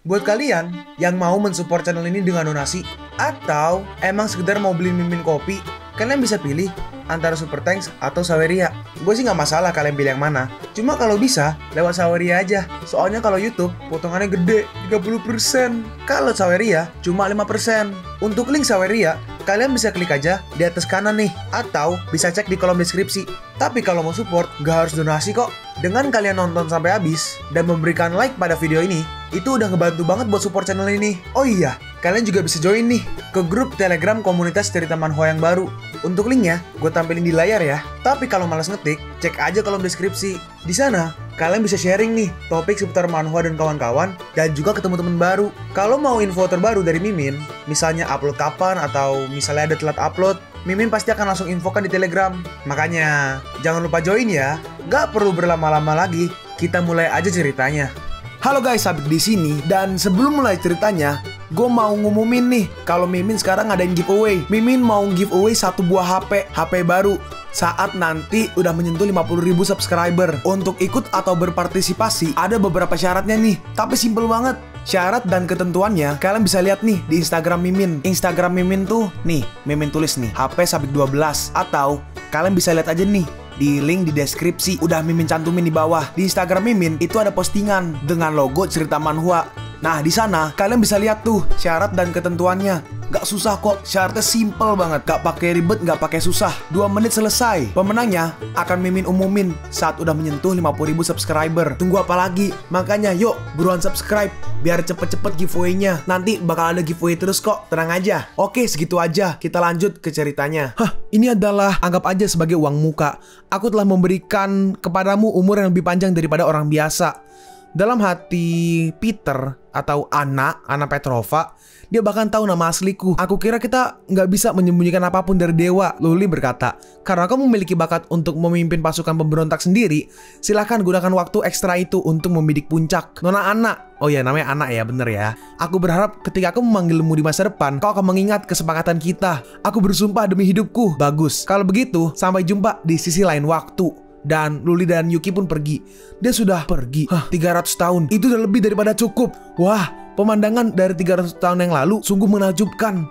Buat kalian yang mau mensupport channel ini dengan donasi, atau emang sekedar mau beli mimin kopi, kalian bisa pilih antara Super Thanks atau Saweria. Gue sih nggak masalah kalian pilih yang mana. Cuma kalau bisa, lewat Saweria aja. Soalnya kalau YouTube, potongannya gede, 30%. Kalau Saweria, cuma 5%. Untuk link Saweria, kalian bisa klik aja di atas kanan nih. Atau bisa cek di kolom deskripsi. Tapi kalau mau support, nggak harus donasi kok. Dengan kalian nonton sampai habis, dan memberikan like pada video ini, itu udah ngebantu banget buat support channel ini. Oh iya, kalian juga bisa join nih ke grup Telegram komunitas cerita manhwa yang baru. Untuk linknya, gue tampilin di layar ya. Tapi kalau malas ngetik, cek aja kolom deskripsi. Di sana, kalian bisa sharing nih topik seputar manhwa dan kawan-kawan, dan juga ketemu teman baru. Kalau mau info terbaru dari Mimin, misalnya upload kapan atau misalnya ada telat upload, Mimin pasti akan langsung infokan di Telegram. Makanya, jangan lupa join ya. Gak perlu berlama-lama lagi, kita mulai aja ceritanya. Halo guys, Sabik di sini, dan sebelum mulai ceritanya, gue mau ngumumin nih kalau Mimin sekarang ngadain giveaway. Mimin mau giveaway satu buah HP baru saat nanti udah menyentuh 50.000 subscriber. Untuk ikut atau berpartisipasi ada beberapa syaratnya nih, tapi simple banget. Syarat dan ketentuannya kalian bisa lihat nih di Instagram Mimin. Instagram Mimin tuh nih, Mimin tulis nih HP Sabik 12, atau kalian bisa lihat aja nih di link di deskripsi, udah Mimin cantumin di bawah. Di Instagram Mimin itu ada postingan dengan logo cerita manhwa. Nah, di sana kalian bisa lihat tuh syarat dan ketentuannya. Gak susah kok, syaratnya simple banget. Gak pakai ribet, gak pakai susah. 2 menit selesai. Pemenangnya akan Mimin umumin saat udah menyentuh 50.000 subscriber. Tunggu apa lagi? Makanya yuk, buruan subscribe biar cepet-cepet giveaway-nya. Nanti bakal ada giveaway terus kok, tenang aja. Oke, segitu aja. Kita lanjut ke ceritanya. Ini adalah anggap aja sebagai uang muka. Aku telah memberikan kepadamu umur yang lebih panjang daripada orang biasa. Dalam hati Peter atau Anna Petrova, dia bahkan tahu nama asliku. Aku kira kita nggak bisa menyembunyikan apapun dari dewa. Luli berkata, karena kamu memiliki bakat untuk memimpin pasukan pemberontak sendiri, silahkan gunakan waktu ekstra itu untuk membidik puncak. Nona Anna, oh ya namanya Anna ya, bener ya. Aku berharap ketika aku memanggilmu di masa depan, kau akan mengingat kesepakatan kita. Aku bersumpah demi hidupku. Bagus, kalau begitu sampai jumpa di sisi lain waktu. Dan Luli dan Yuki pun pergi. Dia sudah pergi 300 tahun. Itu udah lebih daripada cukup. Wah, pemandangan dari 300 tahun yang lalu sungguh menakjubkan.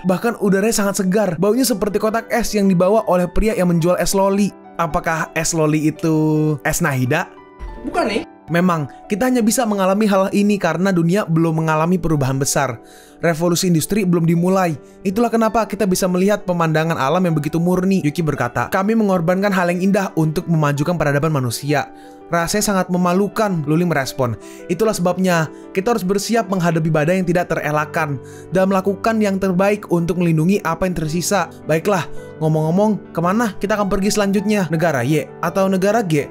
Bahkan udaranya sangat segar. Baunya seperti kotak es yang dibawa oleh pria yang menjual es loli. Apakah es loli itu es Nahida? Bukan nih. Memang, kita hanya bisa mengalami hal ini karena dunia belum mengalami perubahan besar. Revolusi industri belum dimulai. Itulah kenapa kita bisa melihat pemandangan alam yang begitu murni. Yuki berkata, kami mengorbankan hal yang indah untuk memajukan peradaban manusia. Rasanya sangat memalukan, Luli merespon. Itulah sebabnya, kita harus bersiap menghadapi badai yang tidak terelakkan dan melakukan yang terbaik untuk melindungi apa yang tersisa. Baiklah, ngomong-ngomong, kemana kita akan pergi selanjutnya? Negara Y atau negara G?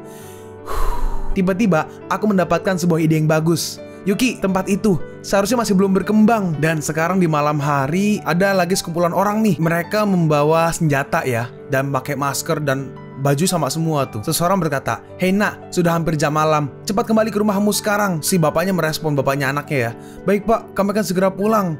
Tiba-tiba, aku mendapatkan sebuah ide yang bagus. Yuki, tempat itu seharusnya masih belum berkembang. Dan sekarang di malam hari, ada lagi sekumpulan orang nih. Mereka membawa senjata ya, dan pakai masker dan baju sama semua tuh. Seseorang berkata, "Hei nak, sudah hampir jam malam. Cepat kembali ke rumahmu sekarang." Si bapaknya merespon, bapaknya anaknya ya. "Baik pak, kami akan segera pulang."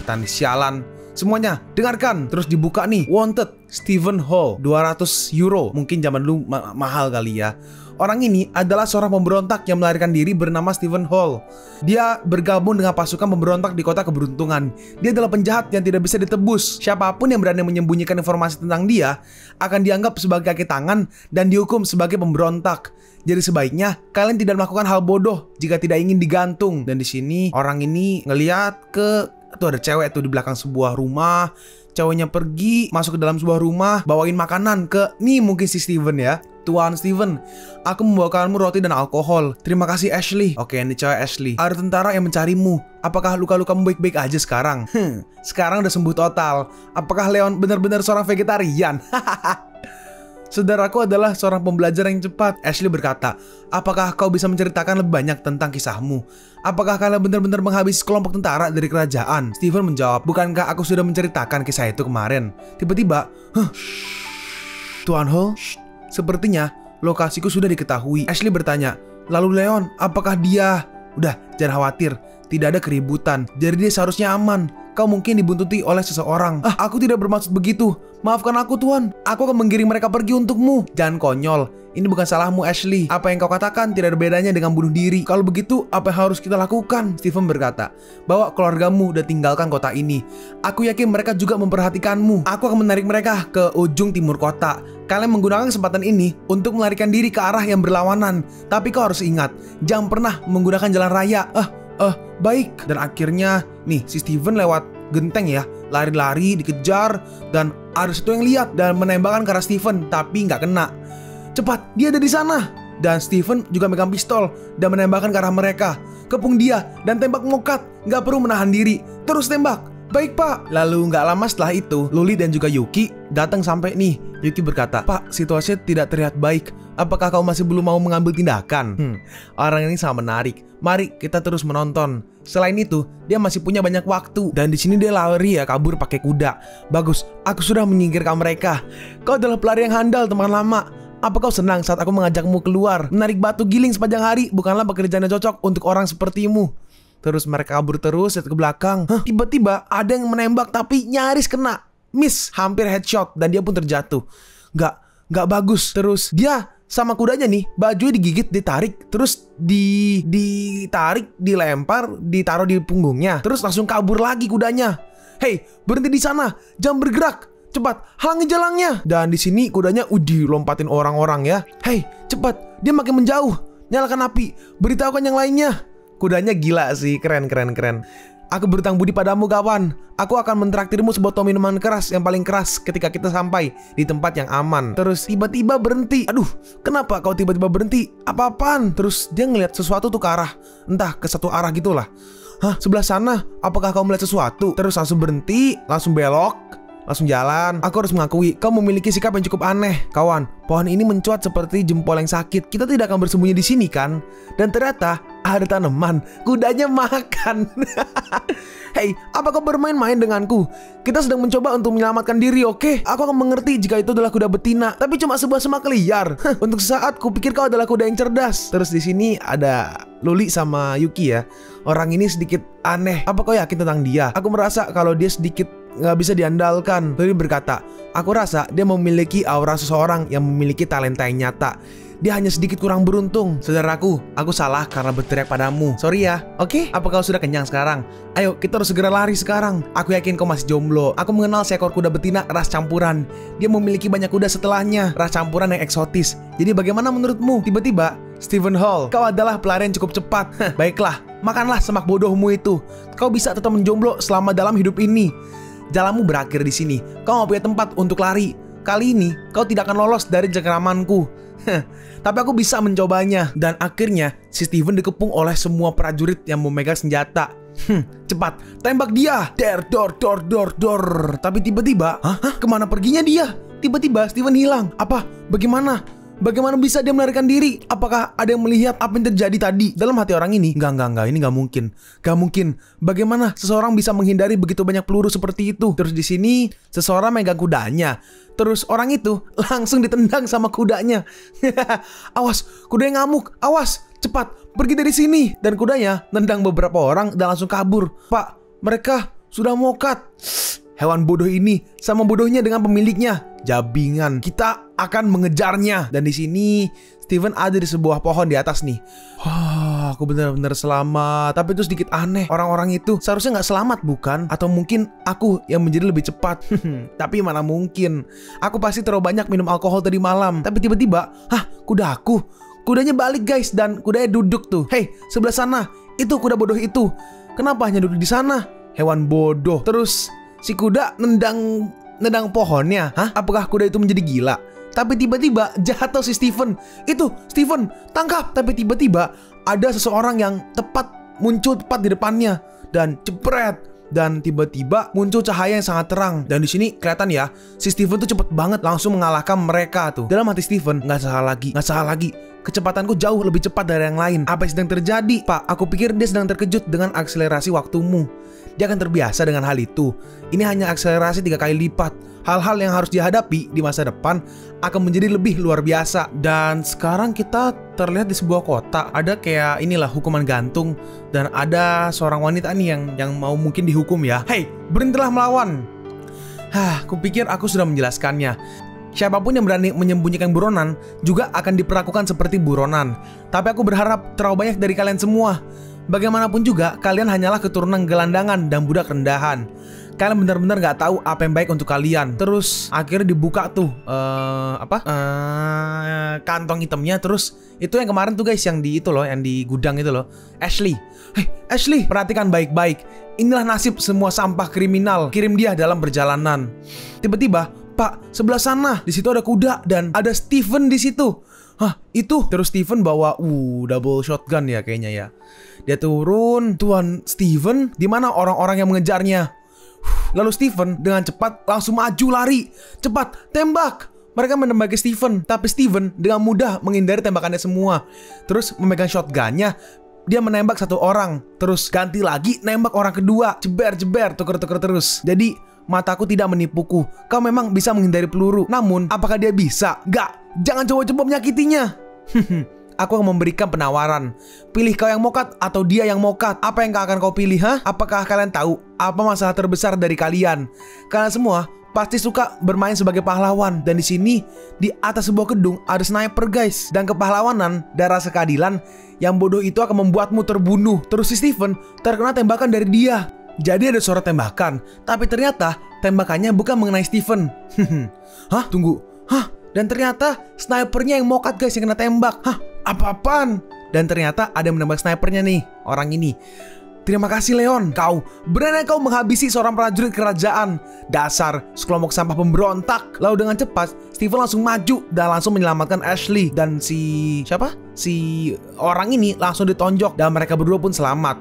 Petani sialan. Semuanya, dengarkan. Terus dibuka nih, wanted Stephen Hall, 200 euro. Mungkin zaman dulu mahal kali ya. Orang ini adalah seorang pemberontak yang melarikan diri bernama Stephen Hall. Dia bergabung dengan pasukan pemberontak di kota keberuntungan. Dia adalah penjahat yang tidak bisa ditebus. Siapapun yang berani menyembunyikan informasi tentang dia akan dianggap sebagai kaki tangan dan dihukum sebagai pemberontak. Jadi sebaiknya kalian tidak melakukan hal bodoh jika tidak ingin digantung. Dan di sini orang ini ngeliat ke tuh ada cewek tuh di belakang sebuah rumah. Ceweknya pergi masuk ke dalam sebuah rumah, bawain makanan ke nih mungkin si Steven ya. Tuan Steven, aku membawakanmu roti dan alkohol. Terima kasih Ashley. Oke, ini cewek Ashley. Ada tentara yang mencarimu. Apakah luka-lukamu baik-baik aja sekarang? Sekarang udah sembuh total. Apakah Leon benar-benar seorang vegetarian? Saudaraku adalah seorang pembelajar yang cepat. Ashley berkata, apakah kau bisa menceritakan lebih banyak tentang kisahmu? Apakah kalian benar-benar menghabisi kelompok tentara dari kerajaan? Steven menjawab, bukankah aku sudah menceritakan kisah itu kemarin? Tiba-tiba, Tuan Hall, sepertinya lokasiku sudah diketahui. Ashley bertanya, lalu Leon, apakah dia? Udah, jangan khawatir. Tidak ada keributan, jadi dia seharusnya aman. kau mungkin dibuntuti oleh seseorang. Aku tidak bermaksud begitu. Maafkan aku, Tuan. Aku akan menggiring mereka pergi untukmu. Jangan konyol. Ini bukan salahmu, Ashley. Apa yang kau katakan tidak ada bedanya dengan bunuh diri. Kalau begitu, apa yang harus kita lakukan? Stephen berkata, bawa keluargamu dan tinggalkan kota ini. Aku yakin mereka juga memperhatikanmu. Aku akan menarik mereka ke ujung timur kota. Kalian menggunakan kesempatan ini untuk melarikan diri ke arah yang berlawanan. Tapi kau harus ingat, jangan pernah menggunakan jalan raya. Baik. Dan akhirnya, nih, si Stephen lewat genteng ya, lari-lari, dikejar, dan ada satu yang lihat dan menembakkan ke arah Stephen, tapi nggak kena. Cepat, dia ada di sana. Dan Stephen juga megang pistol dan menembakkan ke arah mereka. Kepung dia dan tembak mokat, nggak perlu menahan diri, terus tembak. Baik, Pak. Lalu nggak lama setelah itu, Luli dan juga Yuki datang sampai nih. Yuki berkata, Pak, situasinya tidak terlihat baik. Apakah kau masih belum mau mengambil tindakan? Orang ini sangat menarik. Mari kita terus menonton. Selain itu, dia masih punya banyak waktu. Dan di sini dia lari ya, kabur pakai kuda. Bagus, aku sudah menyingkirkan mereka. Kau adalah pelari yang handal, teman lama. Apa kau senang saat aku mengajakmu keluar? Menarik batu giling sepanjang hari bukanlah pekerjaan yang cocok untuk orang sepertimu. Terus mereka kabur terus ke belakang. Tiba-tiba ada yang menembak tapi nyaris kena. Miss, hampir headshot dan dia pun terjatuh. Gak bagus. Terus dia sama kudanya nih, bajunya digigit, ditarik, terus ditarik, dilempar, ditaruh di punggungnya. Terus langsung kabur lagi kudanya. Hei, berhenti di sana, jangan bergerak. Cepat, halangi jalannya. Dan di sini kudanya lompatin orang-orang ya. Hei, cepat, dia makin menjauh. Nyalakan api, beritahukan yang lainnya. Kudanya gila sih, keren. Aku berutang budi padamu, kawan. Aku akan mentraktirmu sebuah minuman keras yang paling keras ketika kita sampai di tempat yang aman. Terus tiba-tiba berhenti. Aduh, kenapa kau tiba-tiba berhenti? Apa-apaan? Terus dia ngeliat sesuatu tuh ke arah, entah ke satu arah gitulah. Sebelah sana. Apakah kau melihat sesuatu? Terus langsung berhenti, langsung belok, langsung jalan. Aku harus mengakui, kau memiliki sikap yang cukup aneh, kawan. Pohon ini mencuat seperti jempol yang sakit. Kita tidak akan bersembunyi di sini, kan? Dan ternyata ada tanaman. Kudanya makan. Hei, apa kau bermain-main denganku? Kita sedang mencoba untuk menyelamatkan diri, oke? Aku akan mengerti jika itu adalah kuda betina, tapi cuma sebuah semak liar. Untuk sesaat, kupikir kau adalah kuda yang cerdas. Terus di sini ada Luli sama Yuki ya. Orang ini sedikit aneh. Apa kau yakin tentang dia? Aku merasa kalau dia sedikit nggak bisa diandalkan. Luli berkata, aku rasa dia memiliki aura seseorang yang memiliki talenta yang nyata. Dia hanya sedikit kurang beruntung. Saudaraku, aku salah karena berteriak padamu. Sorry ya, oke? Apa kau sudah kenyang sekarang? Ayo, kita harus segera lari sekarang. Aku yakin kau masih jomblo. Aku mengenal seekor kuda betina ras campuran. Dia memiliki banyak kuda setelahnya, ras campuran yang eksotis. Jadi bagaimana menurutmu? Tiba-tiba, Stephen Hall, kau adalah pelari yang cukup cepat. Baiklah, makanlah semak bodohmu itu. Kau bisa tetap menjomblo selama dalam hidup ini. Jalanmu berakhir di sini. Kau gak punya tempat untuk lari. Kali ini, kau tidak akan lolos dari cengkeramanku. Tapi aku bisa mencobanya. Dan akhirnya si Stephen dikepung oleh semua prajurit yang memegang senjata. Cepat, tembak dia. Dor. Tapi tiba-tiba, kemana perginya dia? Tiba-tiba Stephen hilang. Apa? Bagaimana bisa dia melarikan diri? Apakah ada yang melihat apa yang terjadi tadi? Dalam hati orang ini, enggak, ini enggak mungkin. Gak mungkin. Bagaimana seseorang bisa menghindari begitu banyak peluru seperti itu? Terus di sini, seseorang megang kudanya. Terus orang itu langsung ditendang sama kudanya. Awas, kuda yang ngamuk. Awas, cepat, pergi dari sini. Dan kudanya nendang beberapa orang dan langsung kabur. Pak, mereka sudah mokat. Hewan bodoh ini sama bodohnya dengan pemiliknya. Jabingan, kita akan mengejarnya. Dan di sini Stephen ada di sebuah pohon di atas nih. Aku benar-benar selamat. Tapi itu sedikit aneh. Orang-orang itu seharusnya nggak selamat, bukan? Atau mungkin aku yang menjadi lebih cepat. Tapi mana mungkin. Aku pasti terlalu banyak minum alkohol tadi malam. Tapi tiba-tiba, kuda aku. Kudanya balik, guys, dan kudanya duduk tuh. Hei, sebelah sana. Itu kuda bodoh itu. Kenapa hanya duduk di sana? Hewan bodoh. Terus si kuda nendang pohonnya. Apakah kuda itu menjadi gila? Tapi tiba-tiba jatuh si Stephen. Itu, Stephen, tangkap. Tapi tiba-tiba ada seseorang yang muncul tepat di depannya. Dan jepret. Dan tiba-tiba muncul cahaya yang sangat terang. Dan di sini kelihatan ya, si Stephen tuh cepet banget langsung mengalahkan mereka tuh. Dalam hati Stephen, nggak salah lagi. Kecepatanku jauh lebih cepat dari yang lain. Apa yang sedang terjadi, Pak? Aku pikir dia sedang terkejut dengan akselerasi waktumu. Dia akan terbiasa dengan hal itu. Ini hanya akselerasi 3 kali lipat. Hal-hal yang harus dihadapi di masa depan akan menjadi lebih luar biasa. Dan sekarang kita terlihat di sebuah kota. Ada kayak inilah hukuman gantung. Dan ada seorang wanita nih yang mau mungkin dihukum ya. Hei, berhentilah melawan. Kupikir aku sudah menjelaskannya. Siapapun yang berani menyembunyikan buronan juga akan diperlakukan seperti buronan. Tapi aku berharap terlalu banyak dari kalian semua. Bagaimanapun juga, kalian hanyalah keturunan gelandangan dan budak rendahan. Kalian benar-benar gak tahu apa yang baik untuk kalian. Terus akhirnya dibuka tuh kantong hitamnya. Terus itu yang kemarin tuh guys, yang di itu loh, yang di gudang itu loh, Ashley. Hei Ashley, perhatikan baik-baik. Inilah nasib semua sampah kriminal. Kirim dia dalam perjalanan. Tiba-tiba, Pak, sebelah sana, di situ ada kuda dan ada Steven di situ. Hah, itu. Terus Steven bawa double shotgun ya kayaknya ya. Dia turun, Tuan Steven, di mana orang-orang yang mengejarnya? Lalu Steven dengan cepat langsung maju lari. Cepat, tembak. Mereka menembaki Steven, tapi Steven dengan mudah menghindari tembakannya semua. Terus memegang shotgunnya, dia menembak satu orang, terus ganti lagi nembak orang kedua. Jeber, tuker-tuker terus. Jadi mataku tidak menipuku. Kau memang bisa menghindari peluru. Namun, apakah dia bisa? Gak, jangan coba-coba menyakitinya. Aku akan memberikan penawaran. Pilih kau yang mokat atau dia yang mokat. Apa yang akan kau pilih, ha? Apakah kalian tahu apa masalah terbesar dari kalian? Kalian semua pasti suka bermain sebagai pahlawan. Dan di sini, di atas sebuah gedung, ada sniper guys. Dan kepahlawanan dan rasa keadilan yang bodoh itu akan membuatmu terbunuh. Terus si Steven terkena tembakan dari dia. Jadi ada suara tembakan, tapi ternyata tembakannya bukan mengenai Steven. Hah? Tunggu. Hah? Dan ternyata snipernya yang mokat guys, yang kena tembak. Hah? Apa-apaan? Dan ternyata ada yang menembak snipernya nih, orang ini. Terima kasih Leon, kau berani kau menghabisi seorang prajurit kerajaan. Dasar sekelompok sampah pemberontak. Lalu dengan cepat Steven langsung maju dan langsung menyelamatkan Ashley. Dan si orang ini langsung ditonjok dan mereka berdua pun selamat.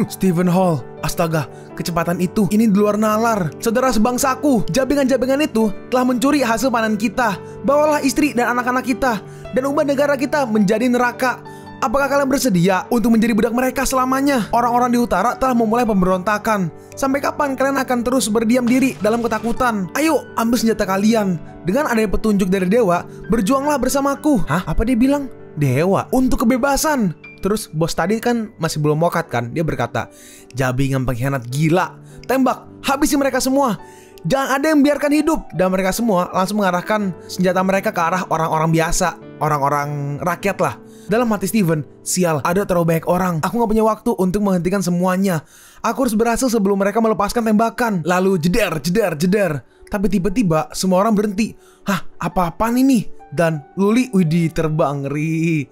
Steven Hall, astaga, kecepatan itu, ini di luar nalar. Saudara sebangsaku, jabingan-jabingan itu telah mencuri hasil panen kita. Bawalah istri dan anak-anak kita, dan ubah negara kita menjadi neraka. Apakah kalian bersedia untuk menjadi budak mereka selamanya? Orang-orang di utara telah memulai pemberontakan. Sampai kapan kalian akan terus berdiam diri dalam ketakutan? Ayo, ambil senjata kalian. Dengan adanya petunjuk dari dewa, berjuanglah bersamaku. Hah? Apa dia bilang? Dewa? Untuk kebebasan. Terus bos tadi kan masih belum mokat kan. Dia berkata, jabingan pengkhianat gila, tembak, habisi mereka semua. Jangan ada yang biarkan hidup. Dan mereka semua langsung mengarahkan senjata mereka ke arah orang-orang biasa, orang-orang rakyat lah. Dalam hati Steven, sial, ada terlalu banyak orang. Aku gak punya waktu untuk menghentikan semuanya. Aku harus berhasil sebelum mereka melepaskan tembakan. Lalu jeder. Tapi tiba-tiba semua orang berhenti. Hah, apa-apaan ini? Dan Luli, widih, terbang, ngeri.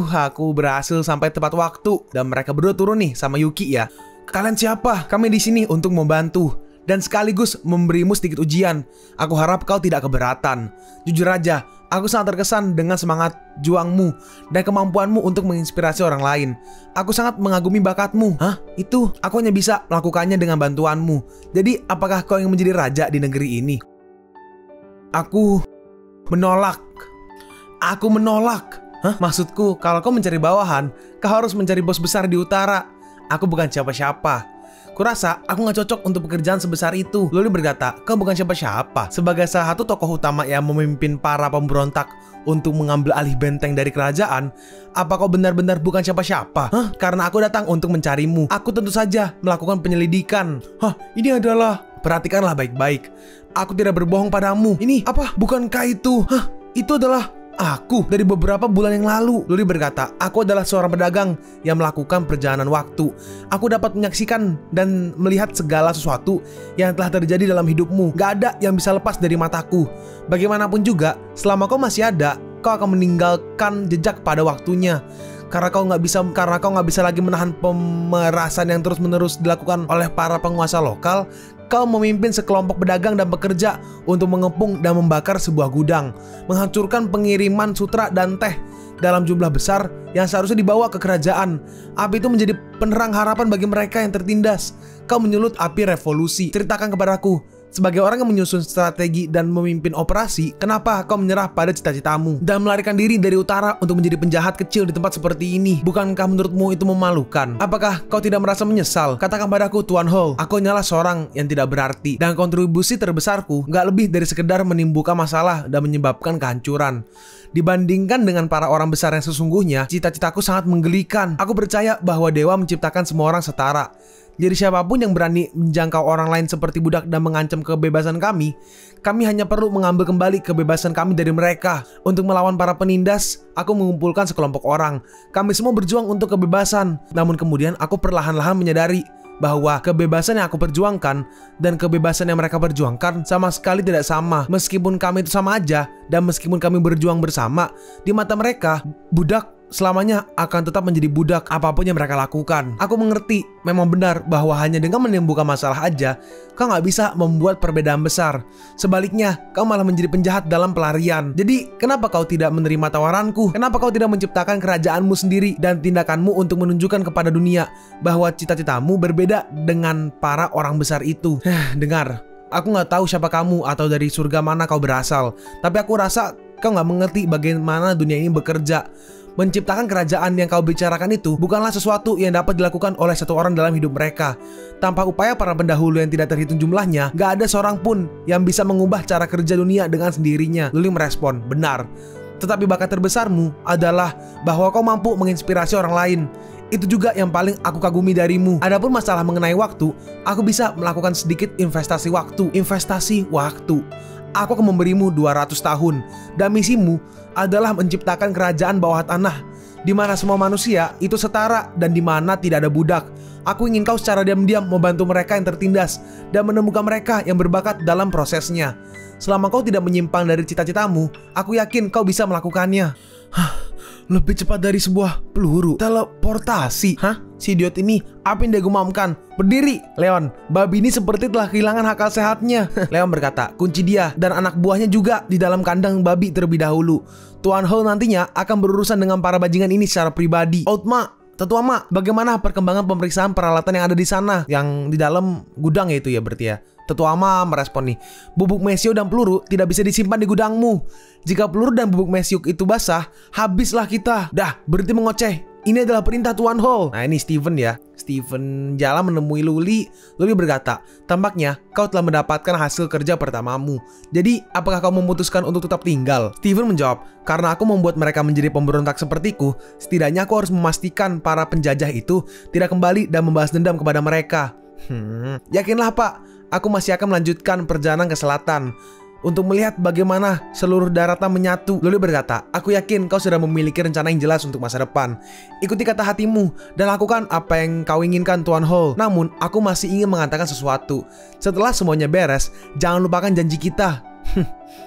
Aku berhasil sampai tepat waktu. Dan mereka berdua turun nih sama Yuki ya. Kalian siapa? Kami di sini untuk membantu dan sekaligus memberimu sedikit ujian. Aku harap kau tidak keberatan. Jujur aja, aku sangat terkesan dengan semangat juangmu dan kemampuanmu untuk menginspirasi orang lain. Aku sangat mengagumi bakatmu. Hah? Itu aku hanya bisa melakukannya dengan bantuanmu. Jadi apakah kau ingin menjadi raja di negeri ini? Aku menolak. Hah? Maksudku, kalau kau mencari bawahan, kau harus mencari bos besar di utara. Aku bukan siapa-siapa. Kurasa aku gak cocok untuk pekerjaan sebesar itu. Luli berkata, kau bukan siapa-siapa. Sebagai salah satu tokoh utama yang memimpin para pemberontak untuk mengambil alih benteng dari kerajaan, apa kau benar-benar bukan siapa-siapa? Hah? Karena aku datang untuk mencarimu. Aku tentu saja melakukan penyelidikan. Hah? Ini adalah... Perhatikanlah baik-baik. Aku tidak berbohong padamu. Ini apa? Bukankah itu? Hah? Itu adalah... aku dari beberapa bulan yang lalu. Luli berkata, aku adalah seorang pedagang yang melakukan perjalanan waktu. Aku dapat menyaksikan dan melihat segala sesuatu yang telah terjadi dalam hidupmu. Gak ada yang bisa lepas dari mataku. Bagaimanapun juga, selama kau masih ada, kau akan meninggalkan jejak pada waktunya. Karena kau nggak bisa lagi menahan pemerasan yang terus-menerus dilakukan oleh para penguasa lokal. Kau memimpin sekelompok pedagang dan pekerja untuk mengepung dan membakar sebuah gudang, menghancurkan pengiriman sutra dan teh dalam jumlah besar yang seharusnya dibawa ke kerajaan. Api itu menjadi penerang harapan bagi mereka yang tertindas. Kau menyulut api revolusi. Ceritakan kepadaku, Sebagai orang yang menyusun strategi dan memimpin operasi, kenapa kau menyerah pada cita-citamu dan melarikan diri dari utara untuk menjadi penjahat kecil di tempat seperti ini? Bukankah menurutmu itu memalukan? Apakah kau tidak merasa menyesal? Katakan padaku, Tuan Hall, aku hanyalah seorang yang tidak berarti, dan kontribusi terbesarku gak lebih dari sekedar menimbulkan masalah dan menyebabkan kehancuran. Dibandingkan dengan para orang besar yang sesungguhnya, cita-citaku sangat menggelikan. Aku percaya bahwa dewa menciptakan semua orang setara. Jadi siapapun yang berani menjangkau orang lain seperti budak dan mengancam kebebasan kami hanya perlu mengambil kembali kebebasan kami dari mereka. Untuk melawan para penindas, aku mengumpulkan sekelompok orang. Kami semua berjuang untuk kebebasan. Namun kemudian aku perlahan-lahan menyadari bahwa kebebasan yang aku perjuangkan dan kebebasan yang mereka perjuangkan sama sekali tidak sama. Meskipun kami itu sama aja, dan meskipun kami berjuang bersama, di mata mereka, budak selamanya akan tetap menjadi budak apapun yang mereka lakukan. Aku mengerti, memang benar bahwa hanya dengan menimbulkan masalah aja, kau nggak bisa membuat perbedaan besar. Sebaliknya, kau malah menjadi penjahat dalam pelarian. Jadi, kenapa kau tidak menerima tawaranku? Kenapa kau tidak menciptakan kerajaanmu sendiri dan tindakanmu untuk menunjukkan kepada dunia bahwa cita-citamu berbeda dengan para orang besar itu? Dengar, aku nggak tahu siapa kamu atau dari surga mana kau berasal, tapi aku rasa kau nggak mengerti bagaimana dunia ini bekerja. Menciptakan kerajaan yang kau bicarakan itu bukanlah sesuatu yang dapat dilakukan oleh satu orang dalam hidup mereka. Tanpa upaya para pendahulu yang tidak terhitung jumlahnya, gak ada seorang pun yang bisa mengubah cara kerja dunia dengan sendirinya. Luli merespon, benar. Tetapi bakat terbesarmu adalah bahwa kau mampu menginspirasi orang lain. Itu juga yang paling aku kagumi darimu. Adapun masalah mengenai waktu, aku bisa melakukan sedikit investasi waktu. Investasi waktu. Aku akan memberimu 200 tahun. Dan misimu adalah menciptakan kerajaan bawah tanah di mana semua manusia itu setara dan di mana tidak ada budak. Aku ingin kau secara diam-diam membantu mereka yang tertindas dan menemukan mereka yang berbakat dalam prosesnya. Selama kau tidak menyimpang dari cita-citamu, aku yakin kau bisa melakukannya. Lebih cepat dari sebuah peluru. Teleportasi. Si idiot ini, apa yang dia gumamkan? Berdiri, Leon. Babi ini seperti telah kehilangan akal sehatnya. Leon berkata, kunci dia dan anak buahnya juga di dalam kandang babi terlebih dahulu. Tuan Hall nantinya akan berurusan dengan para bajingan ini secara pribadi. Outma, Tetua Ma, bagaimana perkembangan pemeriksaan peralatan yang ada di sana? Yang di dalam gudang ya itu ya berarti ya. Tetua Ma merespon nih, bubuk mesiu dan peluru tidak bisa disimpan di gudangmu. Jika peluru dan bubuk mesiu itu basah, habislah kita. Dah, berhenti mengoceh. Ini adalah perintah Tuan Hall. Nah ini Steven ya. Steven jalan menemui Luli. Luli berkata, tampaknya kau telah mendapatkan hasil kerja pertamamu. Jadi apakah kau memutuskan untuk tetap tinggal? Steven menjawab, karena aku membuat mereka menjadi pemberontak sepertiku, setidaknya aku harus memastikan para penjajah itu tidak kembali dan membalas dendam kepada mereka. Yakinlah Pak, aku masih akan melanjutkan perjalanan ke selatan untuk melihat bagaimana seluruh daratan menyatu. Luli berkata, aku yakin kau sudah memiliki rencana yang jelas untuk masa depan. Ikuti kata hatimu dan lakukan apa yang kau inginkan, Tuan Hall. Namun, aku masih ingin mengatakan sesuatu. Setelah semuanya beres, jangan lupakan janji kita.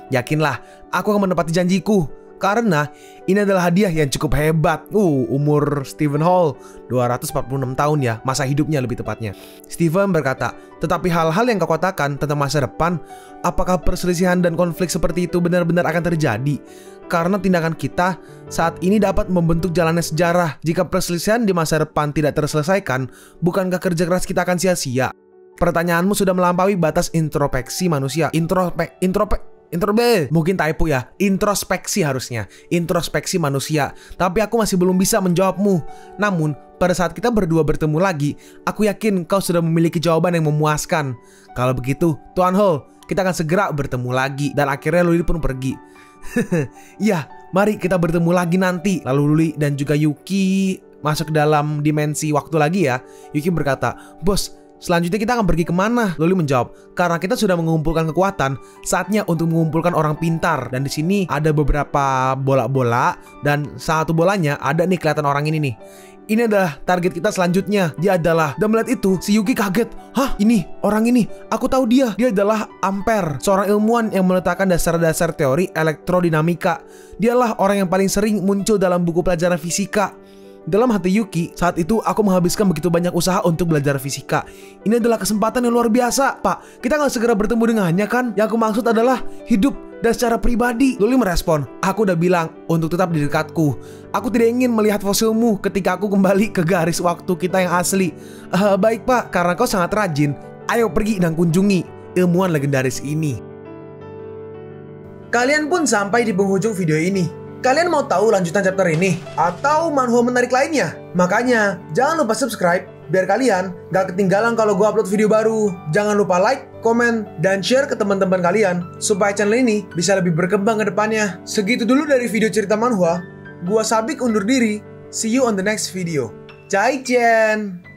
Yakinlah, aku akan menepati janjiku. Karena ini adalah hadiah yang cukup hebat. Umur Steven Hall 246 tahun ya, masa hidupnya lebih tepatnya. Steven berkata, tetapi hal-hal yang kau katakan tentang masa depan, apakah perselisihan dan konflik seperti itu benar-benar akan terjadi? Karena tindakan kita saat ini dapat membentuk jalannya sejarah. Jika perselisihan di masa depan tidak terselesaikan, bukankah kerja keras kita akan sia-sia? Pertanyaanmu sudah melampaui batas introspeksi manusia. Mungkin typo ya, introspeksi harusnya, introspeksi manusia. Tapi aku masih belum bisa menjawabmu. Namun pada saat kita berdua bertemu lagi, aku yakin kau sudah memiliki jawaban yang memuaskan. Kalau begitu, Tuan Hall, kita akan segera bertemu lagi. Dan akhirnya Luli pun pergi. Ya, mari kita bertemu lagi nanti. Lalu Luli dan juga Yuki masuk ke dalam dimensi waktu lagi ya. Yuki berkata, bos, selanjutnya kita akan pergi kemana? Luli menjawab, karena kita sudah mengumpulkan kekuatan, saatnya untuk mengumpulkan orang pintar. Dan di sini ada beberapa bola-bola dan satu bolanya ada nih, kelihatan orang ini nih. Ini adalah target kita selanjutnya. Dia adalah, dan melihat itu si Yuki kaget. Hah, ini orang ini, aku tahu dia. Dia adalah Ampere, seorang ilmuwan yang meletakkan dasar-dasar teori elektrodinamika. Dialah orang yang paling sering muncul dalam buku pelajaran fisika. Dalam hati Yuki, saat itu aku menghabiskan begitu banyak usaha untuk belajar fisika. Ini adalah kesempatan yang luar biasa. Pak, kita nggak segera bertemu dengannya kan? Yang aku maksud adalah hidup dan secara pribadi. Luli merespon, aku udah bilang untuk tetap di dekatku. Aku tidak ingin melihat fosilmu ketika aku kembali ke garis waktu kita yang asli. Baik Pak, karena kau sangat rajin. Ayo pergi dan kunjungi. ilmuwan legendaris ini. Kalian pun sampai di penghujung video ini. Kalian mau tahu lanjutan chapter ini? Atau manhwa menarik lainnya? Makanya, jangan lupa subscribe biar kalian gak ketinggalan kalau gue upload video baru. Jangan lupa like, komen, dan share ke teman-teman kalian supaya channel ini bisa lebih berkembang ke depannya. Segitu dulu dari video cerita manhwa. Gua Sabik undur diri. See you on the next video. Zaijian.